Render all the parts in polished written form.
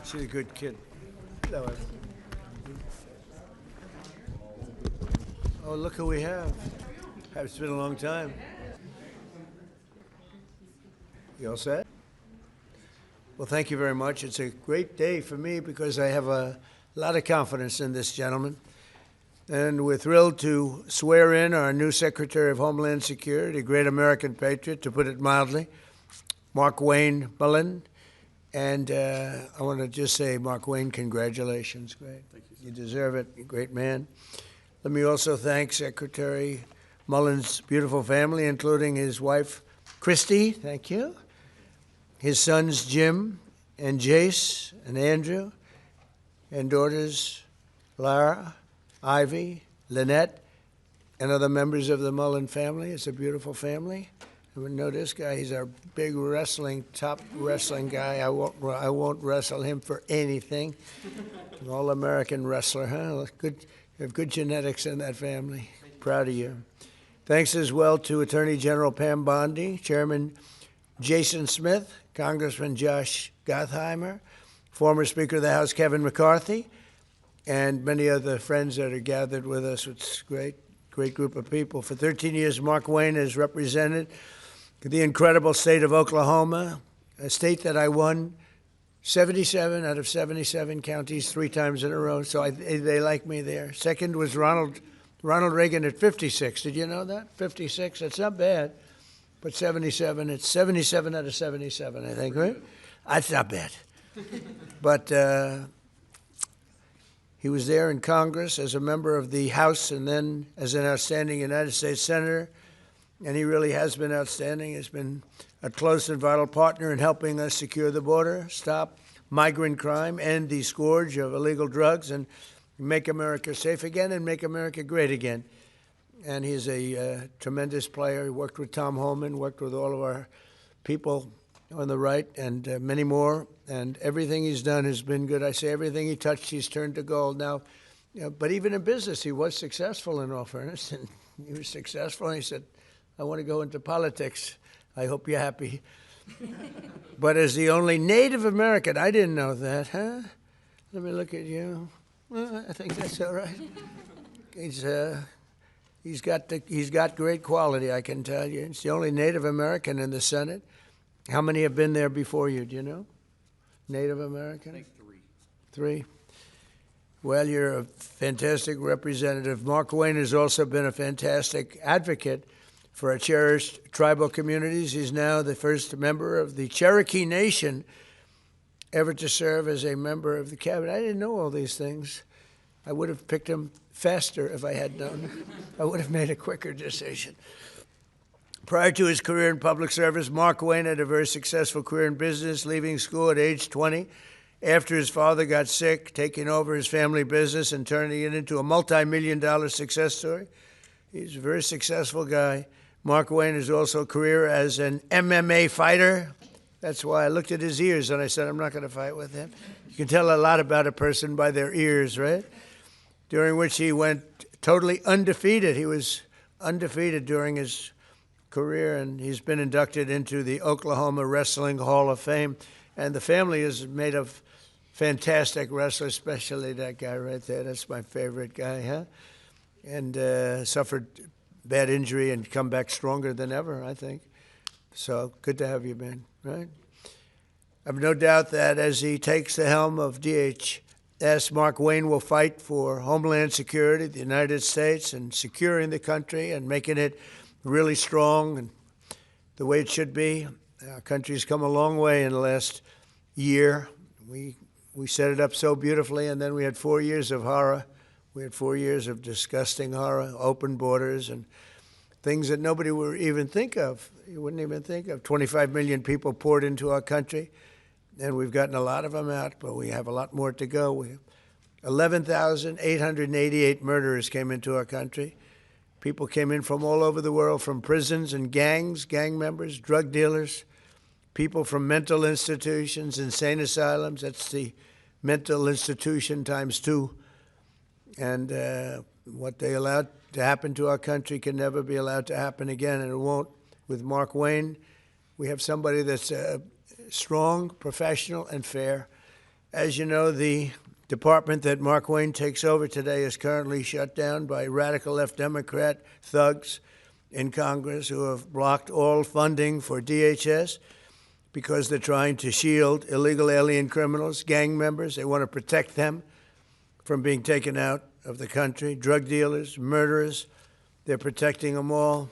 She's a good kid. Hello. Oh, look who we have. It's been a long time. You all set? Well, thank you very much. It's a great day for me because I have a lot of confidence in this gentleman. And we're thrilled to swear in our new Secretary of Homeland Security, a great American patriot, to put it mildly, Markwayne Mullin. And I want to just say, Markwayne, congratulations. Great. Thank you. You deserve it. You're a great man. Let me also thank Secretary Mullin's beautiful family, including his wife, Christy. Thank you. His sons, Jim and Jace and Andrew, and daughters, Lara, Ivy, Lynette, and other members of the Mullin family. It's a beautiful family. And we know this guy. He's our big top wrestling guy. I won't wrestle him for anything. An all-American wrestler, huh? Good. You have good genetics in that family. Proud of you. Thanks as well to Attorney General Pam Bondi, Chairman Jason Smith, Congressman Josh Gottheimer, former Speaker of the House Kevin McCarthy, and many other friends that are gathered with us. It's a great group of people. For 13 years, Markwayne has represented the incredible state of Oklahoma, a state that I won 77 out of 77 counties 3 times in a row, so they like me there. Second was Ronald Reagan at 56. Did you know that? 56, that's not bad. But 77, it's 77 out of 77, I think, right? That's not bad. But he was there in Congress as a member of the House and then as an outstanding United States Senator. And he really has been outstanding. He's been a close and vital partner in helping us secure the border, stop migrant crime, end the scourge of illegal drugs, and make America safe again and make America great again. And he's a tremendous player. He worked with Tom Homan, worked with all of our people on the right, and many more. And everything he's done has been good. I say everything he touched, he's turned to gold. Now, but even in business, he was successful, in all fairness. And he was successful, and he said, I want to go into politics. I hope you're happy. But as the only Native American, I didn't know that, huh? Let me look at you. Well, I think that's all right. He's got great quality, I can tell you. He's the only Native American in the Senate. How many have been there before you? Do you know? Native American? I think 3. 3. Well, you're a fantastic representative. Markwayne has also been a fantastic advocate for our cherished tribal communities. He's now the first member of the Cherokee Nation ever to serve as a member of the cabinet. I didn't know all these things. I would have picked him faster if I had known. I would have made a quicker decision. Prior to his career in public service, Markwayne had a very successful career in business, leaving school at age 20 after his father got sick, taking over his family business and turning it into a multi-million-dollar success story. He's a very successful guy. Markwayne has also a career as an MMA fighter. That's why I looked at his ears and I said, I'm not going to fight with him. You can tell a lot about a person by their ears, right? During which he went totally undefeated. He was undefeated during his career, and he's been inducted into the Oklahoma Wrestling Hall of Fame. And the family is made of fantastic wrestlers, especially that guy right there. That's my favorite guy, huh? And suffered bad injury and come back stronger than ever, I think. So good to have you, man, right? I have no doubt that as he takes the helm of DHS, Markwayne will fight for Homeland Security, the United States, and securing the country and making it really strong and the way it should be. Our country's come a long way in the last year. We set it up so beautifully, and then we had 4 years of horror. We had 4 years of disgusting horror, open borders, and things that nobody would even think of. You wouldn't even think of. 25 million people poured into our country, and we've gotten a lot of them out, but we have a lot more to go. 11,888 murderers came into our country. People came in from all over the world, from prisons and gangs, gang members, drug dealers, people from mental institutions, insane asylums. That's the mental institution times 2. And what they allowed to happen to our country can never be allowed to happen again, and it won't. With Markwayne, we have somebody that's strong, professional, and fair. As you know, the department that Markwayne takes over today is currently shut down by radical left Democrat thugs in Congress who have blocked all funding for DHS because they're trying to shield illegal alien criminals, gang members. They want to protect them from being taken out of the country, drug dealers, murderers. They're protecting them all.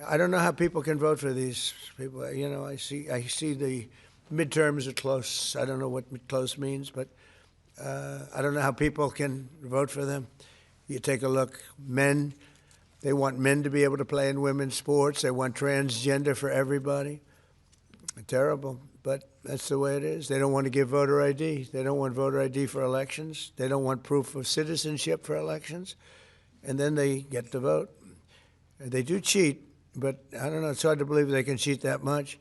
I don't know how people can vote for these people. You know, I see the midterms are close. I don't know what close means, but I don't know how people can vote for them. You take a look, men, they want men to be able to play in women's sports. They want transgender for everybody. Terrible, but that's the way it is. They don't want to give voter ID. They don't want voter ID for elections. They don't want proof of citizenship for elections. And then they get to vote. They do cheat, but I don't know, it's hard to believe they can cheat that much.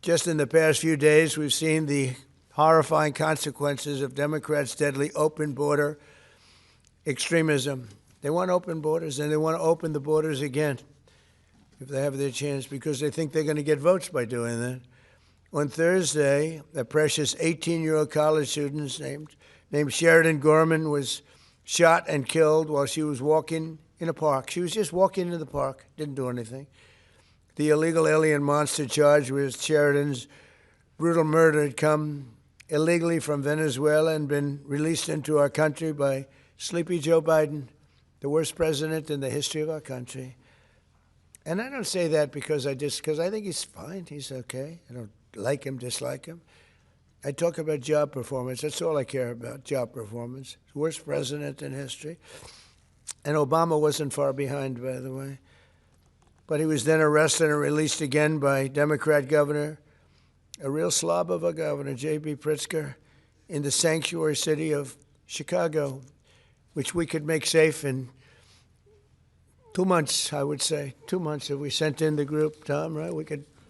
Just in the past few days, we've seen the horrifying consequences of Democrats' deadly open border extremism. They want open borders, and they want to open the borders again if they have their chance, because they think they're going to get votes by doing that. On Thursday, a precious 18-year-old college student named Sheridan Gorman was shot and killed while she was walking in a park. She was just walking in the park, didn't do anything. The illegal alien monster charged with Sheridan's brutal murder had come illegally from Venezuela and been released into our country by sleepy Joe Biden, the worst president in the history of our country. And I don't say that because I think he's fine, he's okay. I don't like him, dislike him. I talk about job performance. That's all I care about, job performance. Worst president in history. And Obama wasn't far behind, by the way. But he was then arrested and released again by Democrat governor, a real slob of a governor, J.B. Pritzker, in the sanctuary city of Chicago, which we could make safe in 2 months, I would say. 2 months if we sent in the group, Tom, right?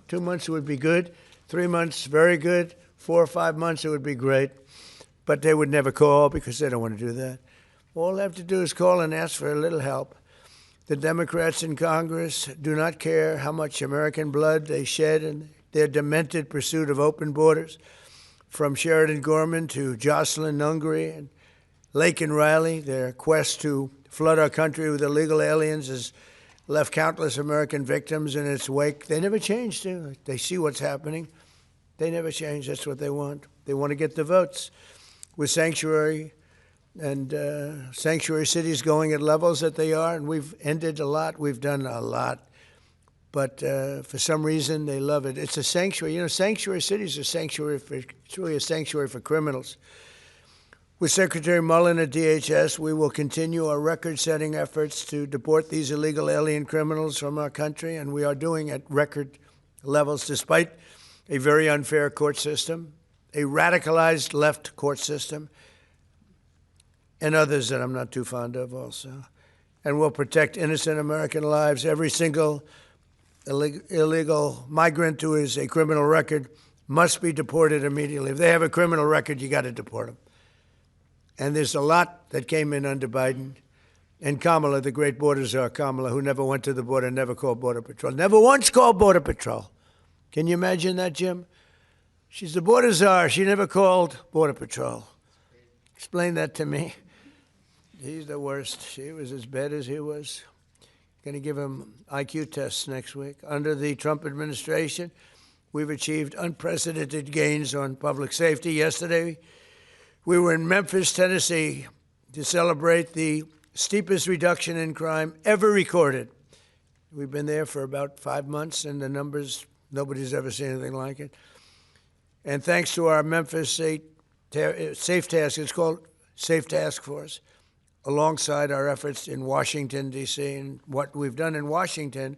2 months would be good. 3 months, very good. 4 or 5 months, it would be great. But they would never call because they don't want to do that. All they have to do is call and ask for a little help. The Democrats in Congress do not care how much American blood they shed in their demented pursuit of open borders. From Sheridan Gorman to Jocelyn Nungary and Laken Riley, their quest to flood our country with illegal aliens has left countless American victims in its wake. They never changed. They see what's happening. They never change. That's what they want. They want to get the votes. With sanctuary and sanctuary cities going at levels that they are, and we've ended a lot. We've done a lot. But for some reason, they love it. It's a sanctuary. You know, sanctuary cities are sanctuary for, it's really a sanctuary for criminals. With Secretary Mullin at DHS, we will continue our record-setting efforts to deport these illegal alien criminals from our country, and we are doing at record levels despite a very unfair court system, a radicalized left court system, and others that I'm not too fond of also. And we'll protect innocent American lives. Every single illegal migrant who is a criminal record must be deported immediately. If they have a criminal record, you got to deport them. And there's a lot that came in under Biden. And Kamala, the great border czar, Kamala, who never went to the border, never called Border Patrol, never once called Border Patrol. Can you imagine that, Jim? She's the border czar. She never called Border Patrol. Explain that to me. He's the worst. She was as bad as he was. Going to give him IQ tests next week. Under the Trump administration, we've achieved unprecedented gains on public safety. Yesterday, we were in Memphis, Tennessee, to celebrate the steepest reduction in crime ever recorded. We've been there for about 5 months, and the numbers, nobody's ever seen anything like it. And thanks to our Memphis Safe Task, it's called Safe Task Force, alongside our efforts in Washington, D.C. And what we've done in Washington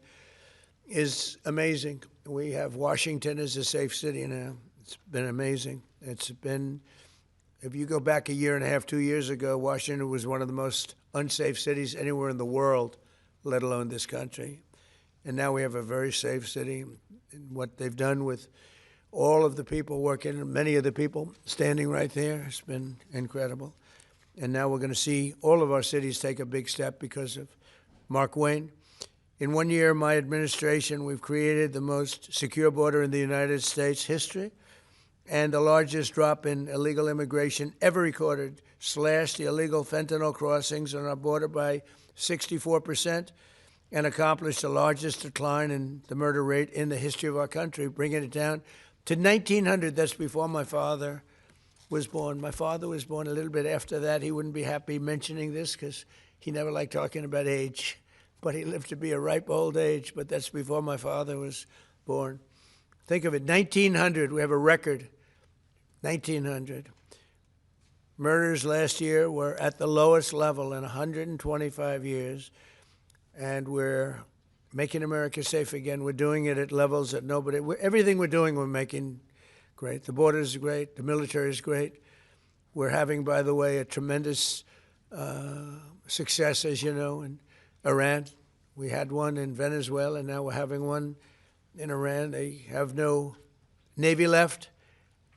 is amazing. We have Washington as a safe city now. It's been amazing. It's been, if you go back a year and a half, 2 years ago, Washington was one of the most unsafe cities anywhere in the world, let alone this country. And now we have a very safe city. And what they've done with all of the people working, many of the people standing right there, has been incredible. And now we're going to see all of our cities take a big step because of Markwayne. In 1 year, my administration, we've created the most secure border in the United States history. and the largest drop in illegal immigration ever recorded, slashed the illegal fentanyl crossings on our border by 64%, and accomplished the largest decline in the murder rate in the history of our country, bringing it down to 1,900. That's before my father was born. My father was born a little bit after that. He wouldn't be happy mentioning this because he never liked talking about age, but he lived to be a ripe old age, but that's before my father was born. Think of it, 1,900. We have a record, 1,900. Murders last year were at the lowest level in 125 years, and we're making America safe again. We're doing it at levels that everything we're doing, we're making great. The border is great. The military is great. We're having, by the way, a tremendous success, as you know, in Iran. We had one in Venezuela, and now we're having one in Iran. They have no Navy left.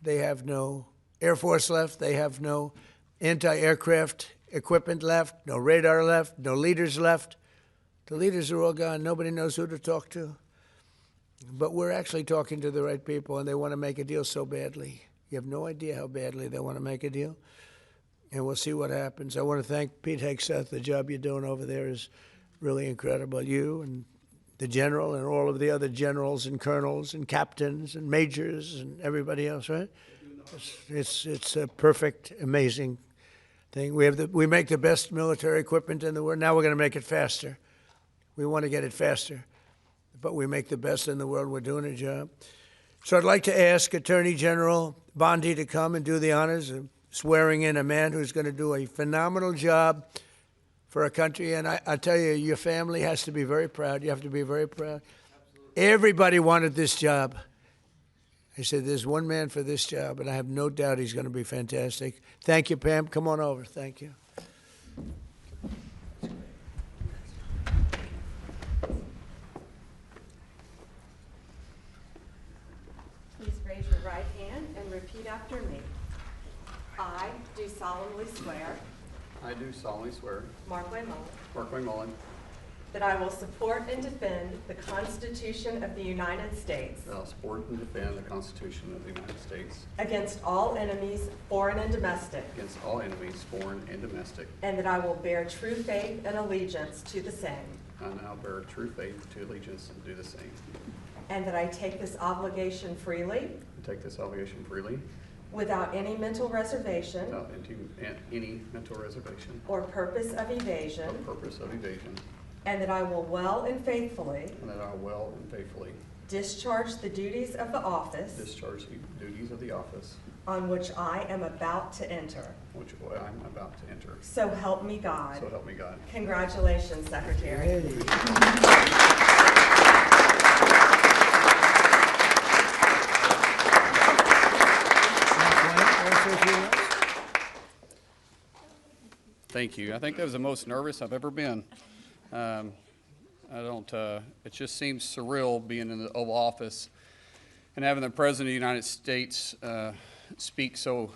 They have no Air Force left. They have no anti-aircraft equipment left, no radar left, no leaders left. The leaders are all gone. Nobody knows who to talk to. But we're actually talking to the right people, and they want to make a deal so badly. You have no idea how badly they want to make a deal, and we'll see what happens. I want to thank Pete Hegseth. The job you're doing over there is really incredible. You and the general and all of the other generals and colonels and captains and majors and everybody else, right? It's a perfect, amazing thing. We make the best military equipment in the world. Now we're going to make it faster. We want to get it faster, but we make the best in the world. We're doing a job. So I'd like to ask Attorney General Bondi to come and do the honors of swearing in a man who's going to do a phenomenal job for our country. And I tell you, your family has to be very proud. You have to be very proud. Absolutely. Everybody wanted this job. I said, there's one man for this job, and I have no doubt he's going to be fantastic. Thank you, Pam. Come on over. Thank you. Please raise your right hand and repeat after me. I do solemnly swear. I do solemnly swear. Markwayne Mullin. That I will support and defend the Constitution of the United States. That I will support and defend the Constitution of the United States. Against all enemies, foreign and domestic. Against all enemies, foreign and domestic. And that I will bear true faith and allegiance to the same. And I will bear true faith to allegiance and do the same. And that I take this obligation freely. Take this obligation freely. Without any mental reservation. Without any mental reservation. Or purpose of evasion. Or purpose of evasion. And that I will well and faithfully. And that I will well and faithfully. Discharge the duties of the office. Discharge the duties of the office. On which I am about to enter. Which I am about to enter. So help me God. So help me God. Congratulations, Secretary. Thank you. I think that was the most nervous I've ever been. It just seems surreal being in the Oval Office and having the President of the United States speak so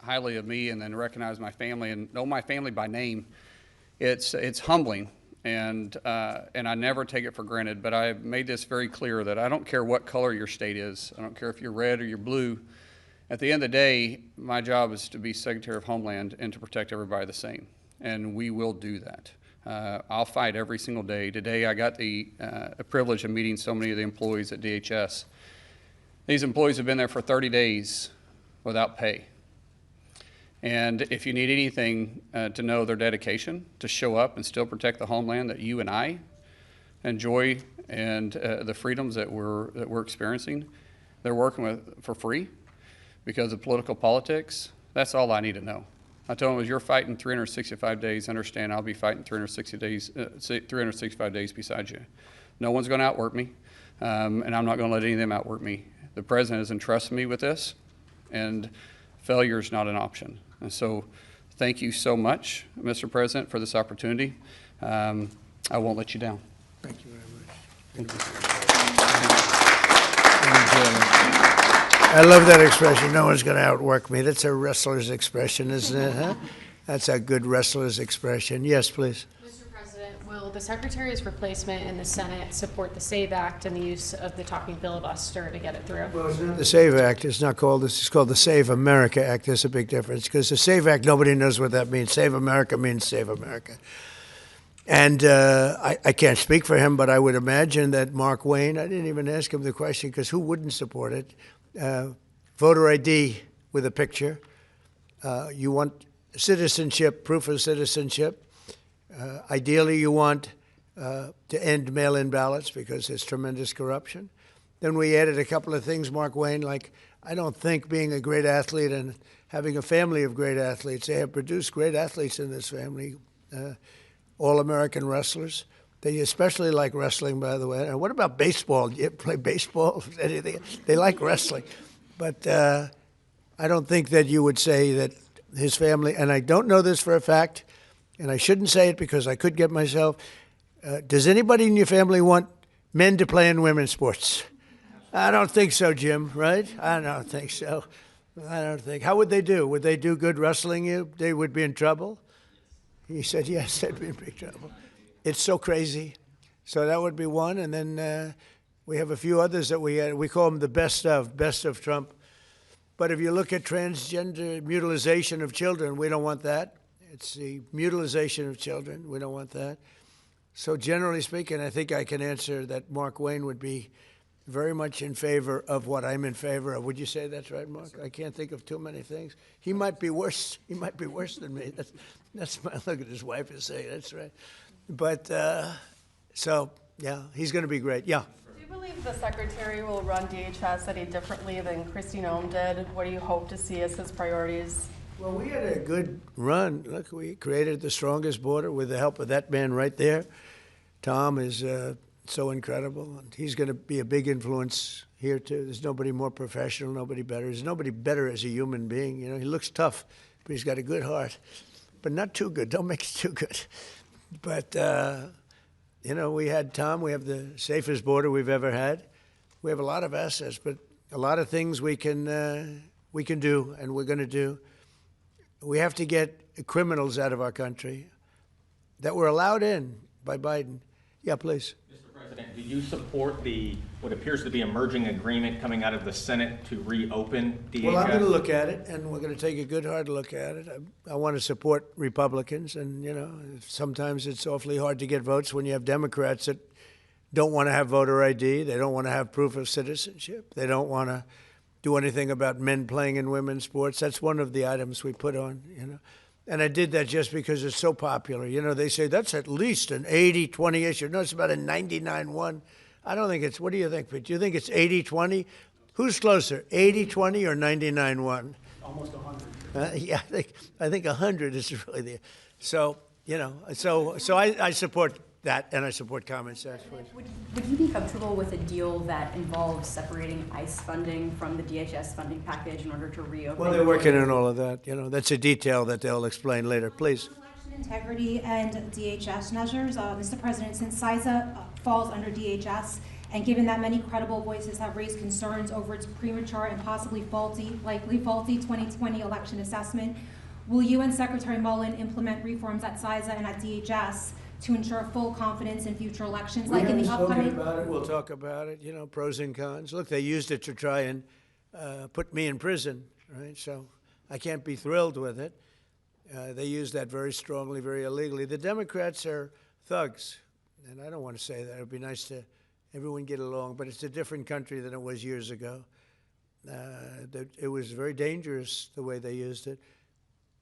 highly of me and then recognize my family and know my family by name. It's humbling, and I never take it for granted, but I've made this very clear that I don't care what color your state is. I don't care if you're red or you're blue. At the end of the day, my job is to be Secretary of Homeland and to protect everybody the same, and we will do that. I'll fight every single day. Today I got the privilege of meeting so many of the employees at DHS. These employees have been there for 30 days without pay. And if you need anything to know their dedication to show up and still protect the homeland that you and I enjoy and the freedoms that we're experiencing, they're working with for free because of political politics. That's all I need to know. I told them, as you're fighting 365 days, understand I'll be fighting 365 days beside you. No one's going to outwork me, and I'm not going to let any of them outwork me. The President has entrusted me with this, and failure is not an option. And so thank you so much, Mr. President, for this opportunity. I won't let you down. Thank you very much. Thank you. I love that expression, no one's going to outwork me. That's a wrestler's expression, isn't it? Huh? That's a good wrestler's expression. Yes, please. Mr. President, Will the Secretary's replacement in the Senate support the SAVE Act and the use of the talking filibuster to get it through? Well, it's not the SAVE Act. It's not called this. It's called the Save America Act. There's a big difference because the SAVE Act, nobody knows what that means. Save America means Save America. And I can't speak for him, but I would imagine that Markwayne, I didn't even ask him the question because who wouldn't support it? Voter ID with a picture. You want citizenship, proof of citizenship. Ideally, you want to end mail-in ballots because there's tremendous corruption. Then we added a couple of things, Markwayne, like I don't think being a great athlete and having a family of great athletes, they have produced great athletes in this family, all-American wrestlers. They especially like wrestling, by the way. And what about baseball? Do you play baseball? Anything? They like wrestling. But I don't think that you would say that his family, and I don't know this for a fact, and I shouldn't say it because I could get myself. Does anybody in your family want men to play in women's sports? I don't think so, Jim, right? I don't think so. I don't think. How would they do? Would they do good wrestling you? They would be in trouble? He said, yes, they'd be in big trouble. It's so crazy. So that would be one. And then we have a few others that we call them the best of Trump. But if you look at transgender mutilization of children, we don't want that. It's the mutilization of children. We don't want that. So generally speaking, I think I can answer that Markwayne would be very much in favor of what I'm in favor of. Would you say that's right, Mark? I can't think of too many things. He might be worse. He might be worse than me. That's my look at his wife is saying. That's right. But so yeah, he's going to be great. Yeah. Do you believe the Secretary will run DHS any differently than Kristi Noem did? What do you hope to see as his priorities? Well, we had a good run. Look, we created the strongest border with the help of that man right there. Tom is so incredible. And he's going to be a big influence here, too. There's nobody more professional, nobody better. There's nobody better as a human being. You know, he looks tough, but he's got a good heart. But not too good. Don't make it too good. But, you know, we had Tom. We have the safest border we've ever had. We have a lot of assets, but a lot of things we can do, and we're going to do. We have to get criminals out of our country that were allowed in by Biden. Yeah, please. Mr. President, do you support what appears to be emerging agreement coming out of the Senate to reopen DHS? Well, I'm going to look at it, and we're going to take a good hard look at it. I want to support Republicans, and, you know, sometimes it's awfully hard to get votes when you have Democrats that don't want to have voter ID. They don't want to have proof of citizenship. They don't want to do anything about men playing in women's sports. That's one of the items we put on, you know. And I did that just because it's so popular. You know, they say that's at least an 80-20 issue. No, it's about a 99-1. I don't think it's, what do you think, Pete? Do you think it's 80-20? Who's closer, 80-20 or 99-1? Almost 100. Yeah, I think 100 is really the, so, you know, so I support that, and I support common sense. Would you be comfortable with a deal that involves separating ICE funding from the DHS funding package in order to reopen? Well, they're working on all of that. You know, that's a detail that they'll explain later. Please. Election integrity and DHS measures. Mr. President, since CISA falls under DHS, and given that many credible voices have raised concerns over its premature and possibly likely faulty 2020 election assessment, will you and Secretary Mullin implement reforms at CISA and at DHS to ensure full confidence in future elections, like in the upcoming? About it. We'll talk about it, you know, pros and cons. Look, they used it to try and put me in prison, right? So I can't be thrilled with it. They used that very strongly, very illegally. The Democrats are thugs, and I don't want to say that. It would be nice to everyone get along, but it's a different country than it was years ago. It was very dangerous the way they used it.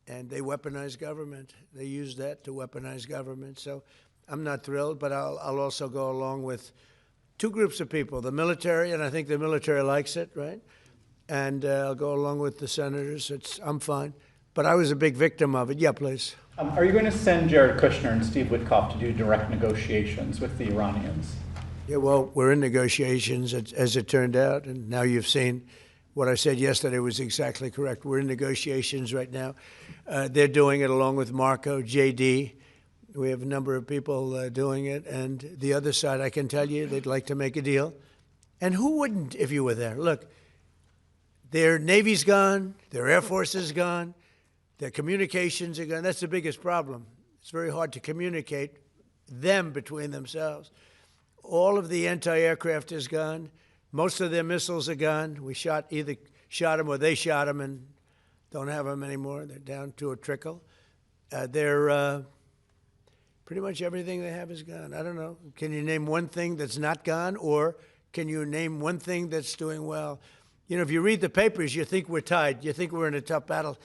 And they weaponized government. They used that to weaponize government. So I'm not thrilled, but I'll also go along with two groups of people, the military, and I think the military likes it, right? And I'll go along with the senators. I'm fine. But I was a big victim of it. Yeah, please. Are you going to send Jared Kushner and Steve Witkoff to do direct negotiations with the Iranians? Yeah, well, we're in negotiations, as it turned out, and now you've seen what I said yesterday was exactly correct. We're in negotiations right now. They're doing it along with Marco, JD. We have a number of people doing it. And the other side, I can tell you, they'd like to make a deal. And who wouldn't if you were there? Look, their Navy's gone, their Air Force is gone, their communications are gone. That's the biggest problem. It's very hard to communicate them between themselves. All of the anti-aircraft is gone. Most of their missiles are gone. We either shot them or they shot them and don't have them anymore. They're down to a trickle. Pretty much everything they have is gone. I don't know. Can you name one thing that's not gone, or can you name one thing that's doing well? You know, if you read the papers, you think we're tied. You think we're in a tough battle.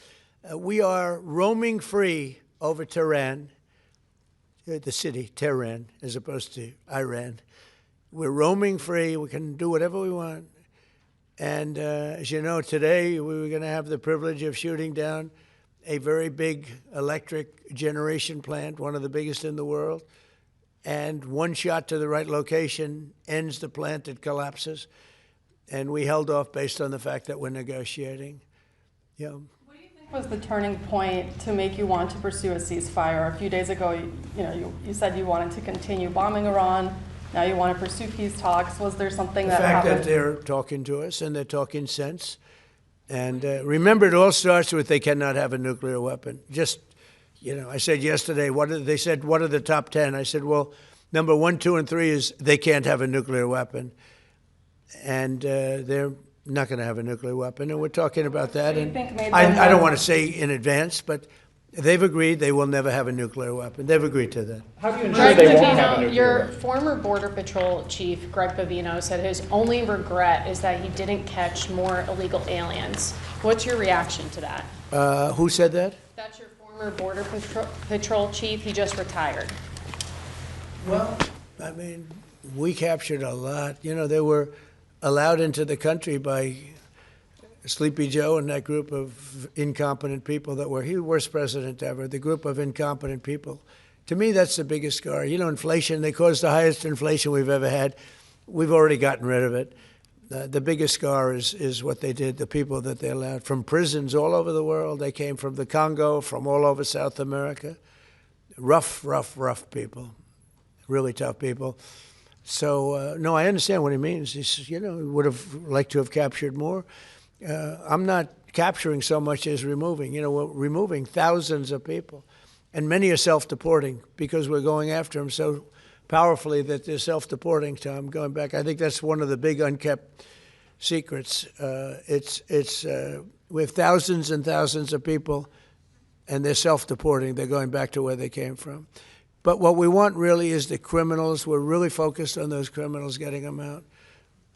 We are roaming free over Tehran, the city, Tehran, as opposed to Iran. We're roaming free. We can do whatever we want. And as you know, today we were going to have the privilege of shooting down a very big electric generation plant, one of the biggest in the world. And one shot to the right location ends the plant, it collapses. And we held off based on the fact that we're negotiating. Yeah. What do you think was the turning point to make you want to pursue a ceasefire? A few days ago, you said you wanted to continue bombing Iran. Now you want to pursue peace talks. Was there something that happened? The fact that they're talking to us and they're talking sense. And remember, it all starts with they cannot have a nuclear weapon. Just, I said yesterday, they said, what are the top 10? I said, well, number 1, 2, and 3 is they can't have a nuclear weapon. And they're not going to have a nuclear weapon. And we're talking about that. And I don't want to say in advance, but they've agreed they will never have a nuclear weapon. They've agreed to that. How do you ensure they won't have a nuclear your weapon? former Border Patrol chief, Greg Bavino, said his only regret is that he didn't catch more illegal aliens. What's your reaction to that? Who said that? That's your former Border Patrol chief. He just retired. Well, I mean, we captured a lot. They were allowed into the country by Sleepy Joe and that group of incompetent people that were, he was the worst president ever, the group of incompetent people. To me, that's the biggest scar. Inflation, they caused the highest inflation we've ever had. We've already gotten rid of it. The biggest scar is what they did, the people that they allowed from prisons all over the world. They came from the Congo, from all over South America. Rough people, really tough people. So, no, I understand what he means. He would have liked to have captured more. I'm not capturing so much as removing. We're removing thousands of people. And many are self-deporting because we're going after them so powerfully that they're self-deporting, Tom, going back. I think that's one of the big unkept secrets. We have thousands and thousands of people, and they're self-deporting. They're going back to where they came from. But what we want really is the criminals. We're really focused on those criminals, getting them out.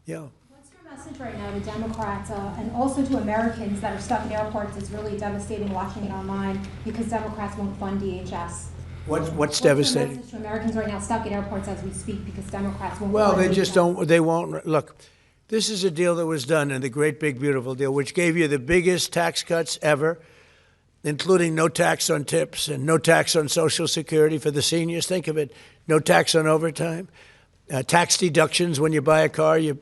Yeah. What's your message right now to Democrats and also to Americans that are stuck in airports? It's really devastating watching it online because Democrats won't fund DHS. What's devastating? Your message to Americans right now stuck in airports as we speak because Democrats won't Well, fund they DHS? just don't, they won't. Look, this is a deal that was done in the great big beautiful deal, which gave you the biggest tax cuts ever, including no tax on tips and no tax on Social Security for the seniors. Think of it, no tax on overtime, tax deductions when you buy a car, you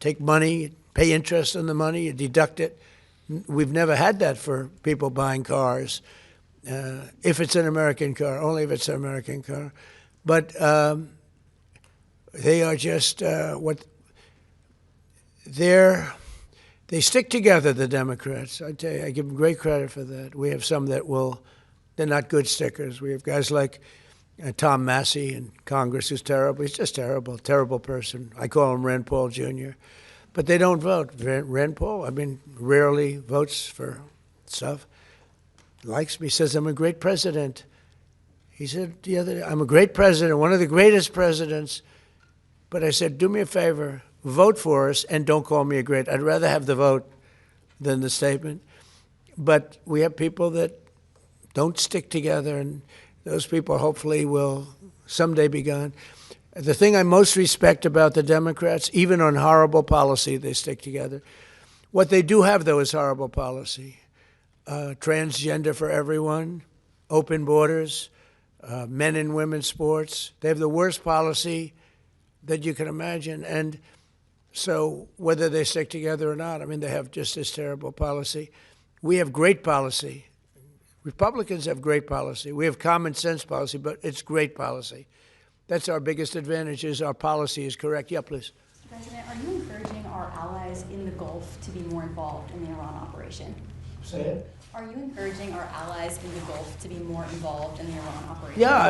take money, you pay interest on the money, you deduct it. We've never had that for people buying cars, if it's an American car, only if it's an American car. But they are just they stick together, the Democrats. I tell you, I give them great credit for that. We have some that they're not good stickers. We have guys like Tom Massey in Congress, who's terrible. He's just terrible person. I call him Rand Paul Jr. But they don't vote. Rand Paul, rarely votes for stuff. Likes me, says I'm a great president. He said the other day, I'm a great president, one of the greatest presidents. But I said, do me a favor, vote for us and don't call me a great. I'd rather have the vote than the statement. But we have people that don't stick together, and those people hopefully will someday be gone. The thing I most respect about the Democrats, even on horrible policy, they stick together. What they do have, though, is horrible policy. Transgender for everyone, open borders, men and women's sports. They have the worst policy that you can imagine. And so whether they stick together or not, they have just this terrible policy. We have great policy. Republicans have great policy. We have common sense policy, but it's great policy. That's our biggest advantage, is our policy is correct. Yeah, please. Mr. President, are you encouraging our allies in the Gulf to be more involved in the Iran operation? Say it. Are you encouraging our allies in the Gulf to be more involved in the Iran operation? Yeah,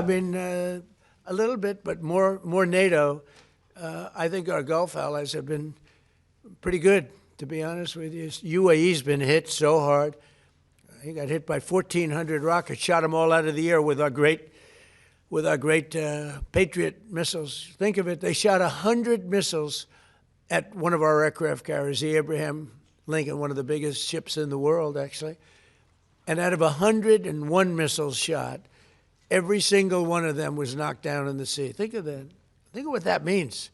A little bit, but more NATO. I think our Gulf allies have been pretty good, to be honest with you. UAE's been hit so hard. He got hit by 1,400 rockets, shot them all out of the air with our great Patriot missiles. Think of it, they shot 100 missiles at one of our aircraft carriers, the Abraham Lincoln, one of the biggest ships in the world, actually. And out of 101 missiles shot, every single one of them was knocked down in the sea. Think of that. Think of what that means.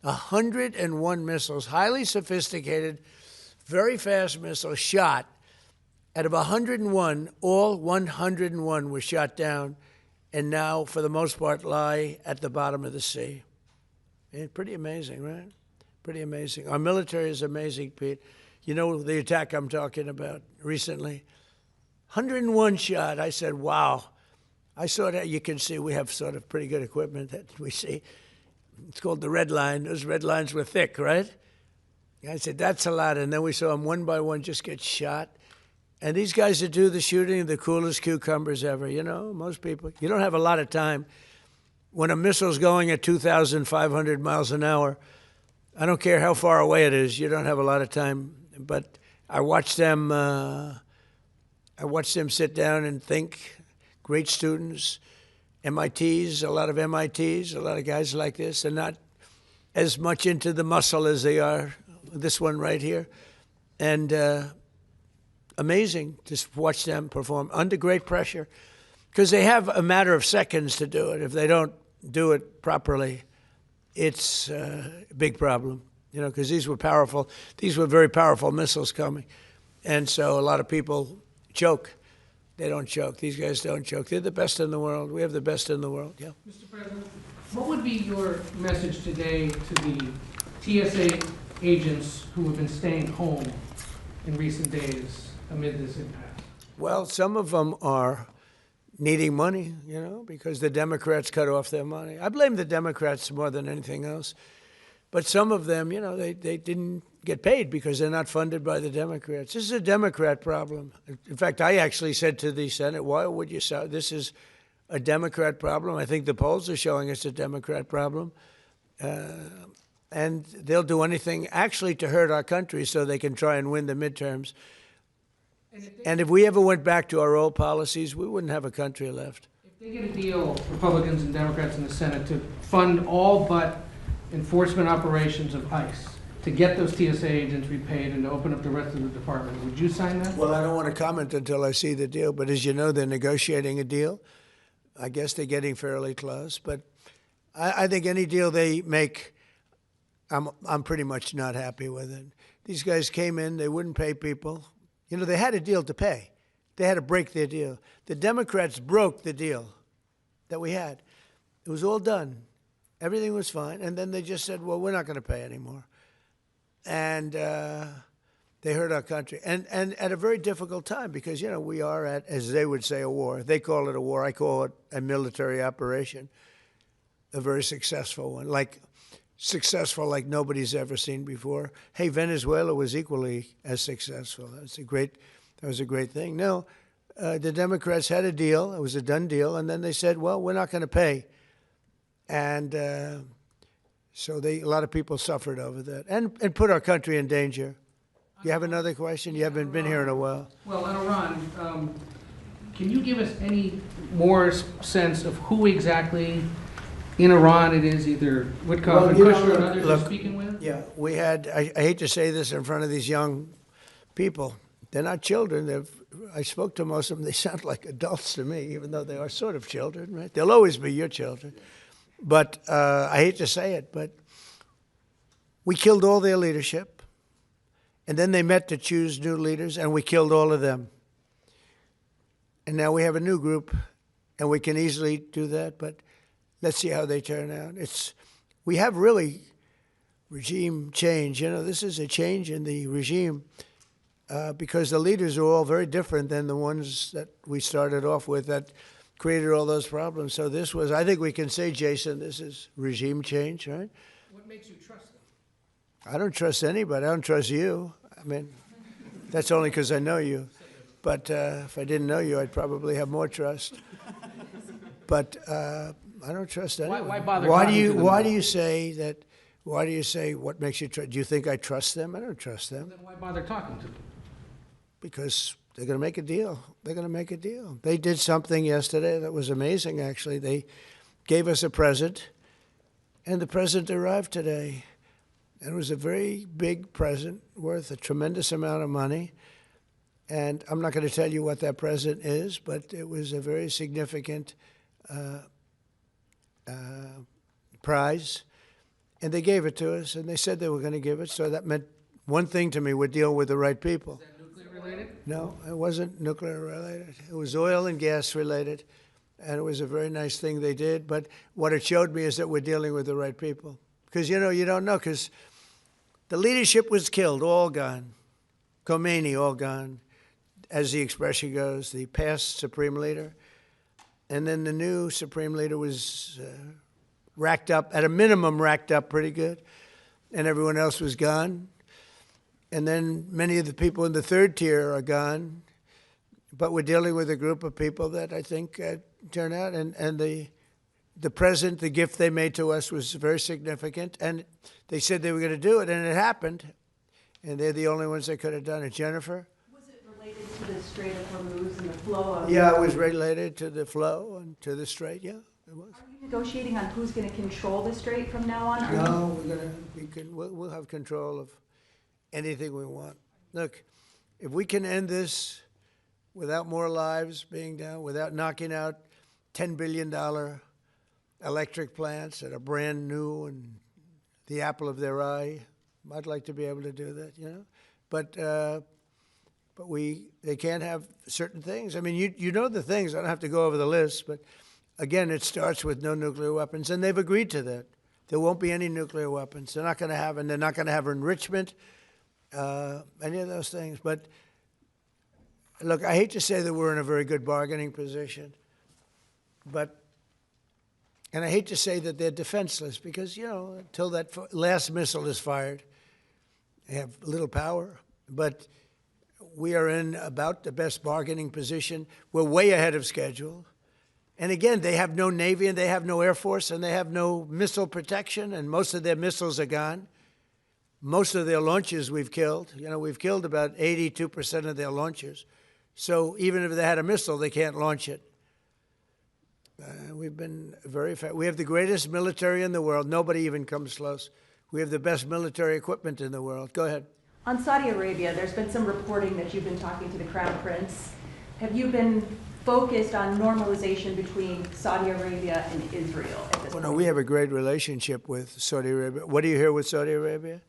101 missiles, highly sophisticated, very fast missiles shot. Out of 101, all 101 were shot down, and now, for the most part, lie at the bottom of the sea. Pretty amazing, right? Pretty amazing. Our military is amazing, Pete. You know the attack I'm talking about recently? 101 shot. I said, wow. I saw that. You can see we have sort of pretty good equipment that we see. It's called the red line. Those red lines were thick, right? I said, that's a lot. And then we saw them one by one just get shot. And these guys that do the shooting are the coolest cucumbers ever. You know, most people, you don't have a lot of time. When a missile's going at 2,500 miles an hour, I don't care how far away it is, you don't have a lot of time. But I watched them sit down and think. Great students, MITs, a lot of MITs, a lot of guys like this. They're not as much into the muscle as they are this one right here. And amazing to watch them perform under great pressure, because they have a matter of seconds to do it. If they don't do it properly, it's a big problem, you know, because these were powerful. These were very powerful missiles coming. And so a lot of people choke. They don't choke. These guys don't choke. They're the best in the world. We have the best in the world, yeah. Mr. President, what would be your message today to the TSA agents who have been staying home in recent days amid this impasse? Well, some of them are needing money, you know, because the Democrats cut off their money. I blame the Democrats more than anything else. But some of them, you know, they didn't get paid because they're not funded by the Democrats. This is a Democrat problem. In fact, I actually said to the Senate, why would you say this is a Democrat problem? I think the polls are showing it's a Democrat problem. And they'll do anything actually to hurt our country so they can try and win the midterms. And if we ever went back to our old policies, we wouldn't have a country left. If they get a deal, Republicans and Democrats in the Senate, to fund all but enforcement operations of ICE, to get those TSA agents repaid and to open up the rest of the department, would you sign that? Well, I don't want to comment until I see the deal, but as you know, they're negotiating a deal. I guess they're getting fairly close, but I think any deal they make, I'm pretty much not happy with it. These guys came in, they wouldn't pay people. You know, they had a deal to pay. They had to break their deal. The Democrats broke the deal that we had. It was all done. Everything was fine. And then they just said, well, we're not going to pay anymore. And they hurt our country. And at a very difficult time because, you know, we are at, as they would say, a war. They call it a war. I call it a military operation, a very successful one, successful like nobody's ever seen before. Hey, Venezuela was equally as successful. That was a great thing. No, the Democrats had a deal. It was a done deal. And then they said, well, we're not going to pay. And so a lot of people suffered over that and put our country in danger. You have another question? You haven't been here in a while. Well, on Iran, can you give us any more sense of who exactly in Iran it is, either Witkoff and Kushner and others you're speaking with? Yeah, we had, I hate to say this in front of these young people. They're not children. I spoke to most of them. They sound like adults to me, even though they are sort of children, right? They'll always be your children. But I hate to say it, but we killed all their leadership. And then they met to choose new leaders, and we killed all of them. And now we have a new group, and we can easily do that, but let's see how they turn out. We have really regime change. You know, this is a change in the regime because the leaders are all very different than the ones that we started off with that created all those problems. So this was, I think we can say, Jason, this is regime change, right? What makes you trust them? I don't trust anybody. I don't trust you. I mean, that's only because I know you. But if I didn't know you, I'd probably have more trust. But I don't trust Why- anyone. why bother Why do talking you? to them Why then? do you say that? Why do you say what makes you trust? Do you think I trust them? I don't trust them Then why bother talking to them? because they're going to make a deal. They're going to make a deal. They did something yesterday that was amazing. Actually, they gave us a present, and the present arrived today. And it was a very big present worth a tremendous amount of money. And I'm not going to tell you what that present is, but it was a very significant prize. And they gave it to us, and they said they were going to give it. So that meant one thing to me: we're dealing with the right people. Is that nuclear related? No, it wasn't nuclear related. It was oil and gas related. And it was a very nice thing they did. But what it showed me is that we're dealing with the right people. Because, you know, you don't know, because the leadership was killed, all gone. Khomeini, all gone, as the expression goes, the past supreme leader. And then the new supreme leader was racked up, at a minimum racked up pretty good, and everyone else was gone. And then many of the people in the third tier are gone. But we're dealing with a group of people that I think turn out, and the present, the gift they made to us was very significant, and they said they were going to do it, and it happened, and they're the only ones that could have done it. Jennifer? Was it related to the Strait of Hormuz and the flow of? Yeah, it was related to the flow and to the strait, yeah, it was. Are you negotiating on who's going to control the strait from now on? Are you- No, we'll have control of anything we want. Look, if we can end this without more lives being down, without knocking out $10 billion electric plants that are brand new and the apple of their eye, I'd like to be able to do that, you know. But they can't have certain things. I mean, you know the things. I don't have to go over the list, but again, it starts with no nuclear weapons, and they've agreed to that. There won't be any nuclear weapons. They're not going to have, and they're not going to have enrichment, any of those things. But look, I hate to say that we're in a very good bargaining position, and I hate to say that they're defenseless because, you know, until that last missile is fired, they have little power. But we are in about the best bargaining position. We're way ahead of schedule. And again, they have no Navy and they have no Air Force and they have no missile protection, and most of their missiles are gone. Most of their launches we've killed. You know, we've killed about 82% of their launchers. So even if they had a missile, they can't launch it. We've been very fast. We have the greatest military in the world. Nobody even comes close. We have the best military equipment in the world. Go ahead. On Saudi Arabia, there's been some reporting that you've been talking to the Crown Prince. Have you been focused on normalization between Saudi Arabia and Israel at this Well, point? no, we have a great relationship with Saudi Arabia. What do you hear with Saudi Arabia?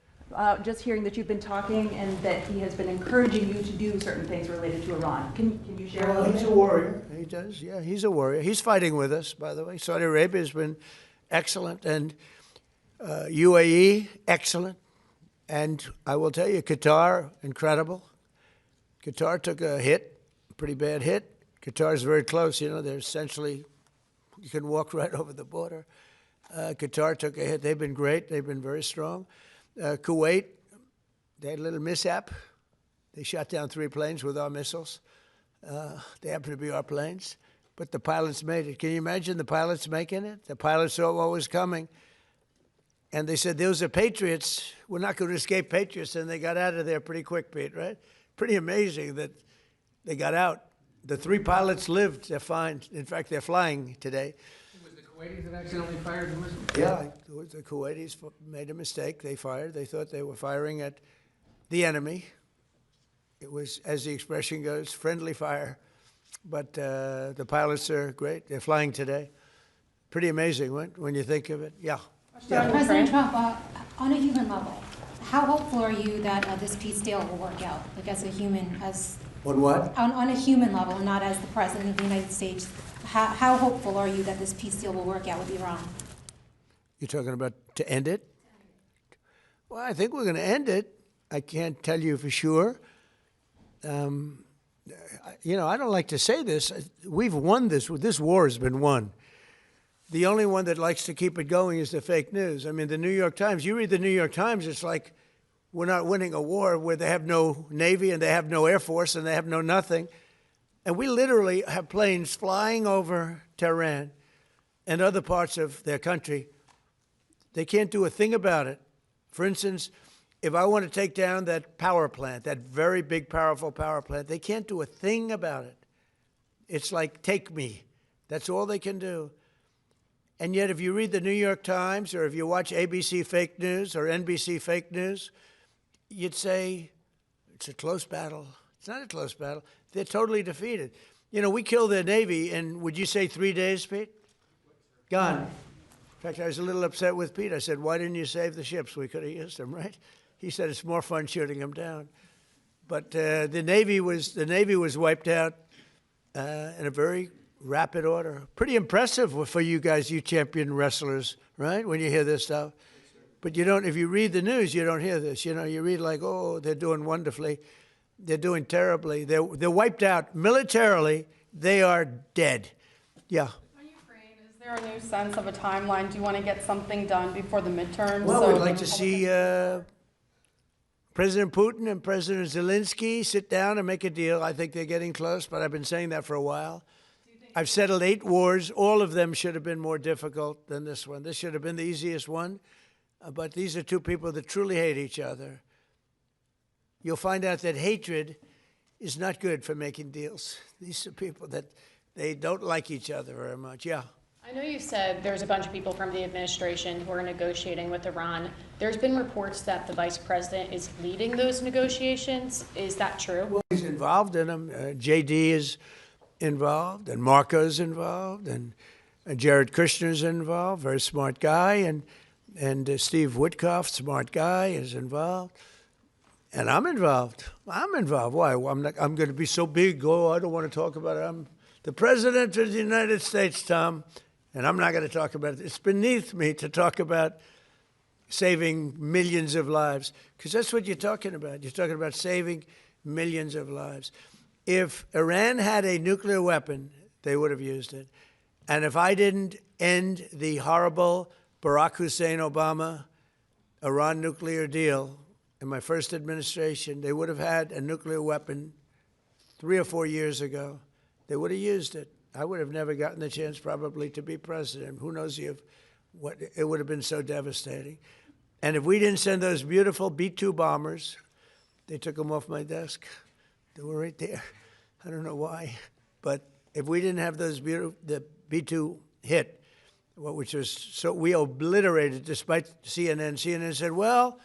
Just hearing that you've been talking and that he has been encouraging you to do certain things related to Iran. Can you share a little He's bit? a warrior. He does, yeah, he's a warrior. He's fighting with us, by the way. Saudi Arabia has been excellent, and UAE, excellent. And I will tell you, Qatar, incredible. Qatar took a hit, a pretty bad hit. Qatar is very close, you know, they're essentially, you can walk right over the border. Qatar took a hit. They've been great. They've been very strong. Kuwait, they had a little mishap. They shot down 3 planes with our missiles. They happen to be our planes, but the pilots made it. Can you imagine the pilots making it? The pilots saw what was coming, and they said, those are Patriots. We're not going to escape Patriots, and they got out of there pretty quick, Pete, right? Pretty amazing that they got out. The 3 pilots lived. They're fine. In fact, they're flying today. Was the Kuwaitis that accidentally fired the missile? Yeah, the Kuwaitis made a mistake. They fired. They thought they were firing at the enemy. It was, as the expression goes, friendly fire. But the pilots are great. They're flying today. Pretty amazing when you think of it. Yeah. President Trump, on a human level, how hopeful are you that this peace deal will work out? Like as a human, On what? on a human level, not as the President of the United States, how hopeful are you that this peace deal will work out with Iran? You're talking about to end it? Well, I think we're going to end it. I can't tell you for sure. You know, I don't like to say this. We've won this. This war has been won. The only one that likes to keep it going is the fake news. I mean, the New York Times, you read the New York Times, it's like we're not winning a war where they have no Navy and they have no Air Force and they have no nothing. And we literally have planes flying over Tehran and other parts of their country, they can't do a thing about it. For instance, if I want to take down that power plant, that very big, powerful power plant, they can't do a thing about it. It's like, take me. That's all they can do. And yet, if you read the New York Times, or if you watch ABC fake news or NBC fake news, you'd say, it's a close battle. It's not a close battle. They're totally defeated. You know, we killed their Navy in, would you say 3 days, Pete? Gone. In fact, I was a little upset with Pete. I said, why didn't you save the ships? We could have used them, right? He said, it's more fun shooting them down. But the Navy was wiped out in a very rapid order. Pretty impressive for you guys, you champion wrestlers, right? When you hear this stuff. But you don't, if you read the news, you don't hear this. You know, you read like, oh, they're doing wonderfully. They're doing terribly. They're wiped out militarily. They are dead. Yeah. On Ukraine, is there a new sense of a timeline? Do you want to get something done before the midterms? Well, we'd like to see President Putin and President Zelensky sit down and make a deal. I think they're getting close, but I've been saying that for a while. I've settled 8 wars. All of them should have been more difficult than this one. This should have been the easiest one. But these are two people that truly hate each other. You'll find out that hatred is not good for making deals. These are people that they don't like each other very much. Yeah. I know you said there's a bunch of people from the administration who are negotiating with Iran. There's been reports that the vice president is leading those negotiations. Is that true? Well, he's involved in them. JD is involved, and Marco's involved, and Jared Kushner's involved, very smart guy, and Steve Witkoff, smart guy, is involved. And I'm involved. I'm involved. Why? I'm going to be so big. Oh, I don't want to talk about it. I'm the President of the United States, Tom, and I'm not going to talk about it. It's beneath me to talk about saving millions of lives, because that's what you're talking about. You're talking about saving millions of lives. If Iran had a nuclear weapon, they would have used it. And if I didn't end the horrible Barack Hussein Obama Iran nuclear deal in my first administration, they would have had a nuclear weapon 3 or 4 years ago. They would have used it. I would have never gotten the chance probably to be president. Who knows what it would have been so devastating. And if we didn't send those beautiful B-2 bombers, they took them off my desk. They were right there. I don't know why. But if we didn't have those beautiful, the B-2 hit, which was so, we obliterated, despite CNN. CNN said, well,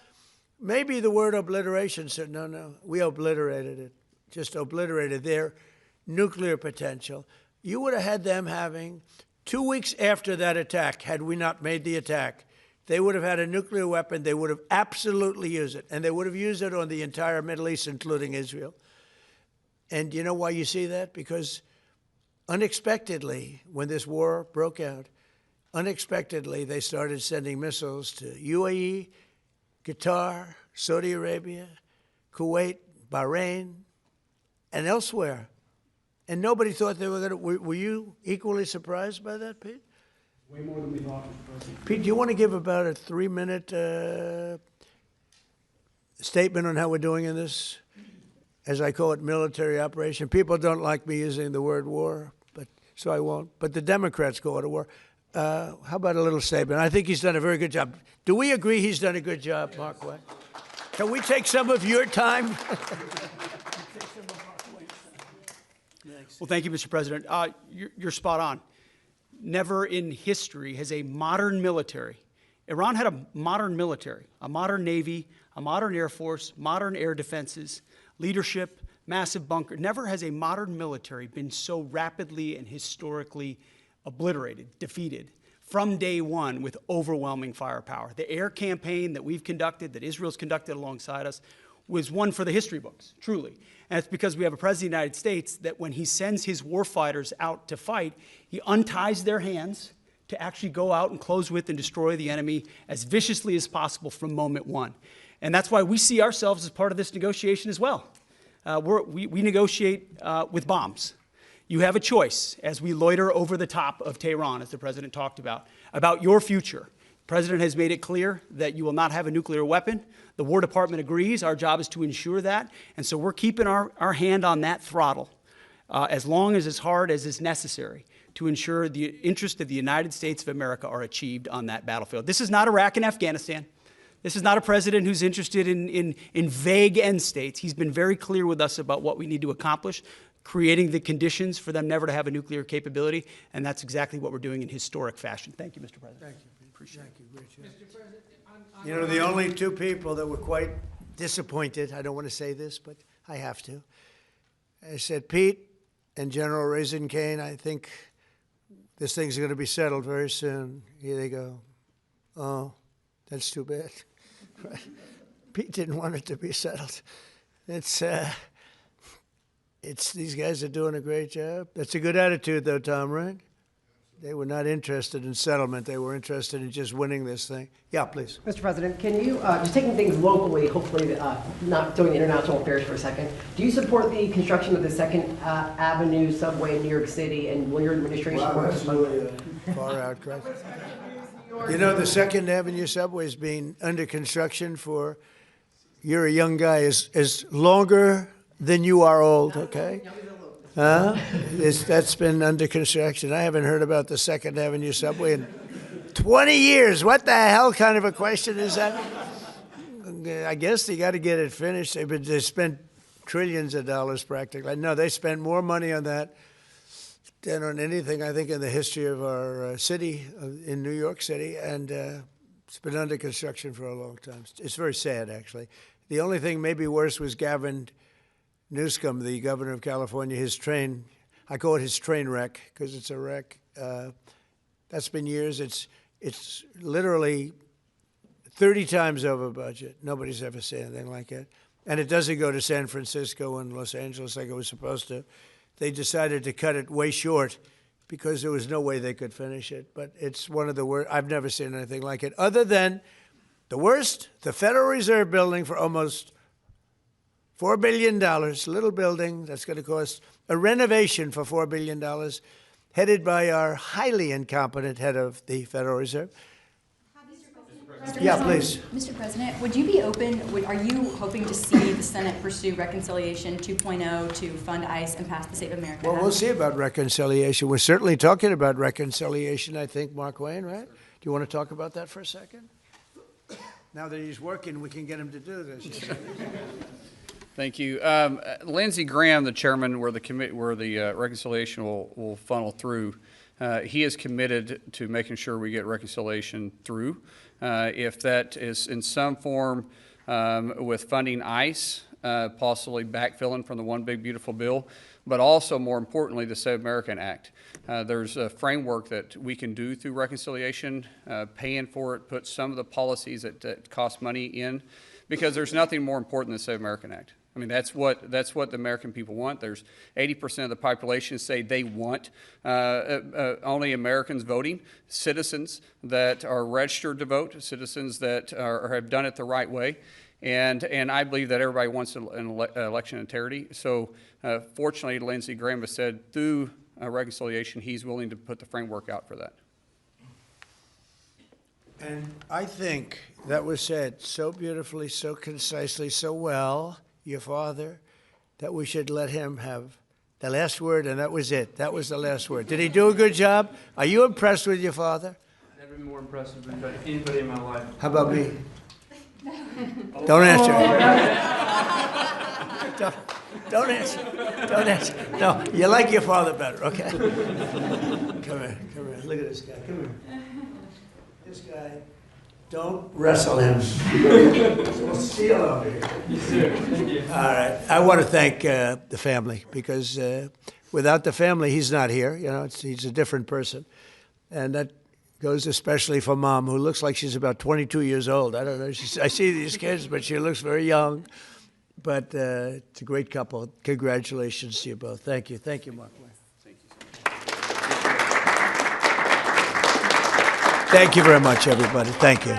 maybe the word obliteration. Said, no, we obliterated it. Just obliterated their nuclear potential. You would have had them having, 2 weeks after that attack, had we not made the attack, they would have had a nuclear weapon. They would have absolutely used it. And they would have used it on the entire Middle East, including Israel. And you know why you see that? Because unexpectedly, when this war broke out, unexpectedly, they started sending missiles to UAE, Qatar, Saudi Arabia, Kuwait, Bahrain, and elsewhere. And nobody thought they were going to. Were you equally surprised by that, Pete? Way more than we thought. Pete, do you want to give about a 3-minute statement on how we're doing in this, as I call it, military operation? People don't like me using the word war, but so I won't. But the Democrats call it a war. How about a little statement? I think he's done a very good job. Do we agree he's done a good job, Markwayne? Can we take some of your time? Well, thank you, Mr. President. You're spot on. Never in history has a modern military, Iran had a modern military, a modern Navy, a modern Air Force, modern air defenses, leadership, massive bunker. Never has a modern military been so rapidly and historically obliterated, defeated, from day one with overwhelming firepower. The air campaign that we've conducted, that Israel's conducted alongside us, was one for the history books, truly. And it's because we have a president of the United States that when he sends his warfighters out to fight, he unties their hands to actually go out and close with and destroy the enemy as viciously as possible from moment one. And that's why we see ourselves as part of this negotiation as well. We negotiate with bombs. You have a choice as we loiter over the top of Tehran, as the president talked about your future. The president has made it clear that you will not have a nuclear weapon. The War Department agrees. Our job is to ensure that. And so we're keeping our hand on that throttle as long as hard as is necessary to ensure the interests of the United States of America are achieved on that battlefield. This is not Iraq and Afghanistan. This is not a president who's interested in vague end states. He's been very clear with us about what we need to accomplish, creating the conditions for them never to have a nuclear capability, and that's exactly what we're doing in historic fashion. Thank you, Mr. President. Thank you. Appreciate it. Great job. You know, the only two people that were quite disappointed, I don't want to say this, but I have to. I said, Pete and General Raisin Kane, I think this thing's going to be settled very soon. Here they go. Oh, that's too bad. Pete didn't want it to be settled. It's these guys are doing a great job. That's a good attitude, though, Tom, right? They were not interested in settlement. They were interested in just winning this thing. Yeah, please. Mr. President, can you, just taking things locally, hopefully not doing international affairs for a second, do you support the construction of the 2nd Avenue subway in New York City, and will your administration work That's really a far out question. You know, the 2nd Avenue subway has been under construction for, you're a young guy, is longer than you are old, okay? That's been under construction. I haven't heard about the 2nd Avenue subway in 20 years. What the hell kind of a question is that? I guess they got to get it finished. They spent trillions of dollars practically. No, they spent more money on that than on anything, I think, in the history of our city, in New York City, and it's been under construction for a long time. It's very sad, actually. The only thing maybe worse was Gavin Newsom, the governor of California, his train, I call it his train wreck because it's a wreck. That's been years. It's literally 30 times over budget. Nobody's ever seen anything like it. And it doesn't go to San Francisco and Los Angeles like it was supposed to. They decided to cut it way short because there was no way they could finish it. But it's one of the worst. I've never seen anything like it. Other than the worst, the Federal Reserve building for almost $4 billion, little building that's going to cost a renovation for $4 billion, headed by our highly incompetent head of the Federal Reserve. Yeah, please. Mr. President, would you be open, are you hoping to see the Senate pursue Reconciliation 2.0 to fund ICE and pass the Save America Act? Well, we'll see about reconciliation. We're certainly talking about reconciliation, I think, Markwayne, right? Do you want to talk about that for a second? Now that he's working, we can get him to do this. Thank you. Lindsey Graham, the chairman where the reconciliation will funnel through, he is committed to making sure we get reconciliation through. If that is in some form with funding ICE, possibly backfilling from the One Big Beautiful Bill, but also more importantly, the Save America Act. There's a framework that we can do through reconciliation, paying for it, put some of the policies that cost money in, because there's nothing more important than the Save America Act. I mean, that's what the American people want. There's 80% of the population say they want only Americans voting, citizens that are registered to vote, citizens that have done it the right way. And I believe that everybody wants an election integrity. So fortunately, Lindsey Graham has said through reconciliation, he's willing to put the framework out for that. And I think that was said so beautifully, so concisely, so well, your father, that we should let him have the last word, and that was it. That was the last word. Did he do a good job? Are you impressed with your father? Never been more impressed with anybody in my life. How about me? Don't answer. Don't answer. Don't answer. No, you like your father better, okay? Come here. Look at this guy. Come here. This guy, don't wrestle him. We'll steal over here. Yes, sir. Thank you. All right. I want to thank the family, because without the family, he's not here. You know, he's a different person. And that goes especially for Mom, who looks like she's about 22 years old. I don't know. I see these kids, but she looks very young. But it's a great couple. Congratulations to you both. Thank you. Thank you, Markwayne. Thank you. Thank you very much, everybody. Thank you.